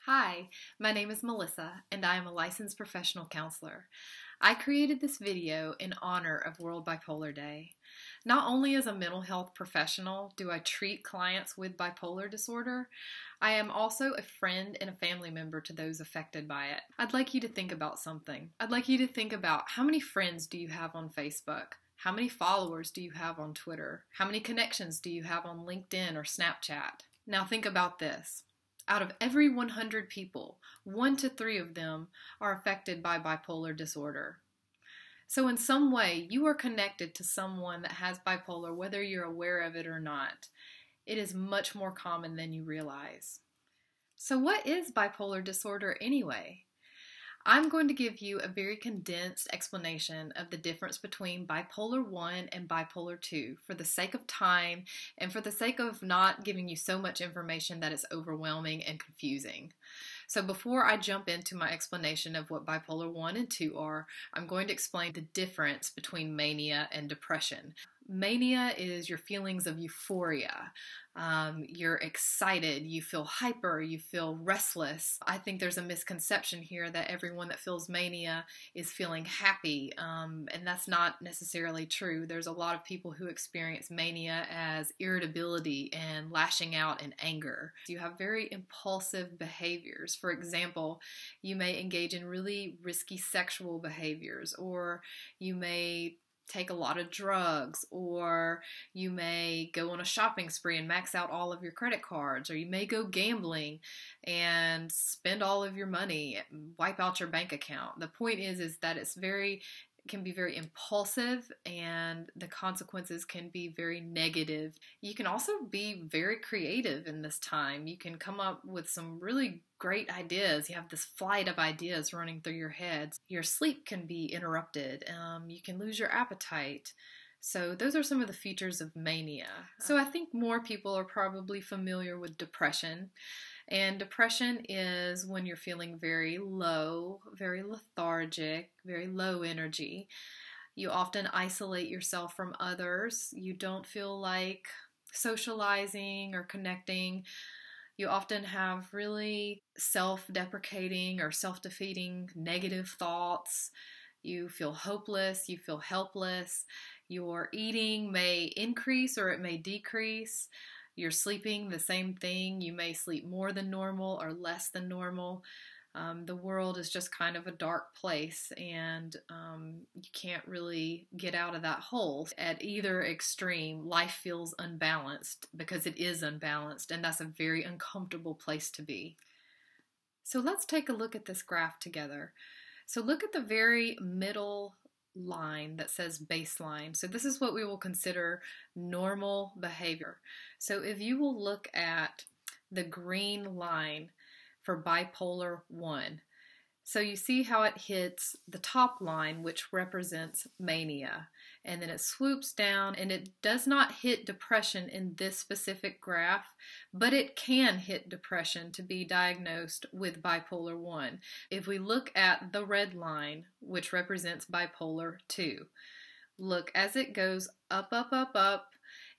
Hi, my name is Melissa, and I am a licensed professional counselor. I created this video in honor of World Bipolar Day. Not only as a mental health professional do I treat clients with bipolar disorder, I am also a friend and a family member to those affected by it. I'd like you to think about something. I'd like you to think about how many friends do you have on Facebook? How many followers do you have on Twitter? How many connections do you have on LinkedIn or Snapchat? Now think about this. Out of every 100 people, 1 to 3 of them are affected by bipolar disorder. So in some way, you are connected to someone that has bipolar, whether you're aware of it or not. It is much more common than you realize. So what is bipolar disorder anyway? I'm going to give you a very condensed explanation of the difference between bipolar 1 and bipolar 2 for the sake of time and for the sake of not giving you so much information that it's overwhelming and confusing. So before I jump into my explanation of what bipolar 1 and 2 are, I'm going to explain the difference between mania and depression. Mania is your feelings of euphoria. You're excited, you feel hyper, you feel restless. I think there's a misconception here that everyone that feels mania is feeling happy, and that's not necessarily true. There's a lot of people who experience mania as irritability and lashing out in anger. You have very impulsive behaviors. For example, you may engage in really risky sexual behaviors, or you may take a lot of drugs, or you may go on a shopping spree and max out all of your credit cards, or you may go gambling and spend all of your money, wipe out your bank account. The point is that can be very impulsive, and the consequences can be very negative. You can also be very creative in this time. You can come up with some really great ideas. You have this flight of ideas running through your head. Your sleep can be interrupted. You can lose your appetite. So those are some of the features of mania. So I think more people are probably familiar with depression. And depression is when you're feeling very low, very lethargic, very low energy. You often isolate yourself from others. You don't feel like socializing or connecting. You often have really self-deprecating or self-defeating negative thoughts. You feel hopeless, you feel helpless. Your eating may increase or it may decrease. You're sleeping, the same thing. You may sleep more than normal or less than normal. The world is just kind of a dark place, and you can't really get out of that hole. At either extreme, life feels unbalanced because it is unbalanced, and that's a very uncomfortable place to be. So let's take a look at this graph together. So look at the very middle line that says baseline. So this is what we will consider normal behavior. So if you will look at the green line for bipolar 1, so you see how it hits the top line, which represents mania, and then it swoops down, and it does not hit depression in this specific graph, but it can hit depression to be diagnosed with bipolar 1. If we look at the red line, which represents bipolar 2, look as it goes up, up, up, up.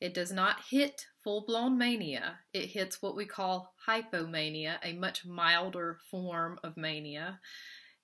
It does not hit full-blown mania. It hits what we call hypomania, a much milder form of mania.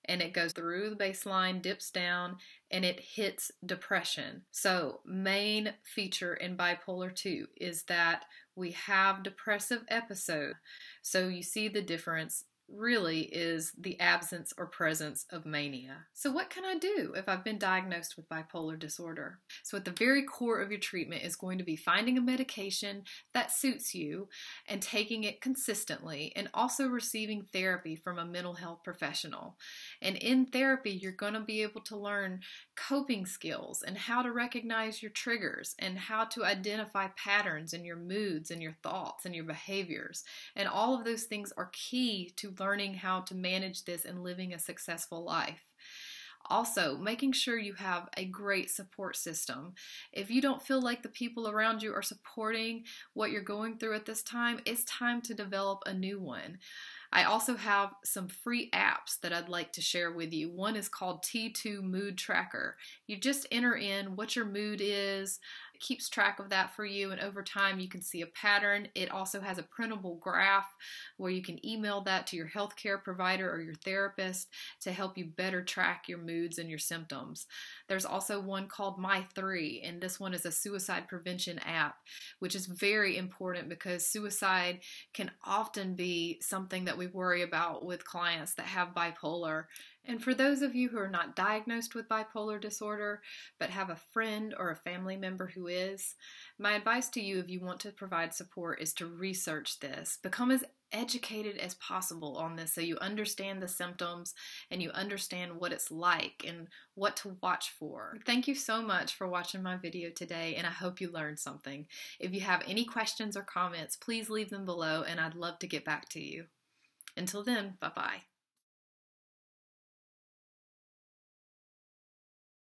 And it goes through the baseline, dips down, and it hits depression. So, main feature in bipolar 2 is that we have depressive episodes. So you see the difference really is the absence or presence of mania. So what can I do if I've been diagnosed with bipolar disorder? So at the very core of your treatment is going to be finding a medication that suits you and taking it consistently, and also receiving therapy from a mental health professional. And in therapy, you're going to be able to learn coping skills and how to recognize your triggers and how to identify patterns in your moods and your thoughts and your behaviors. And all of those things are key to learning how to manage this and living a successful life. Also, making sure you have a great support system. If you don't feel like the people around you are supporting what you're going through at this time, it's time to develop a new one. I also have some free apps that I'd like to share with you. One is called T2 Mood Tracker. You just enter in what your mood is, keeps track of that for you, and over time you can see a pattern. It also has a printable graph where you can email that to your healthcare provider or your therapist to help you better track your moods and your symptoms. There's also one called My3, and this one is a suicide prevention app, which is very important because suicide can often be something that we worry about with clients that have bipolar. And for those of you who are not diagnosed with bipolar disorder, but have a friend or a family member who is, my advice to you if you want to provide support is to research this. Become as educated as possible on this so you understand the symptoms and you understand what it's like and what to watch for. Thank you so much for watching my video today, and I hope you learned something. If you have any questions or comments, please leave them below and I'd love to get back to you. Until then, bye-bye.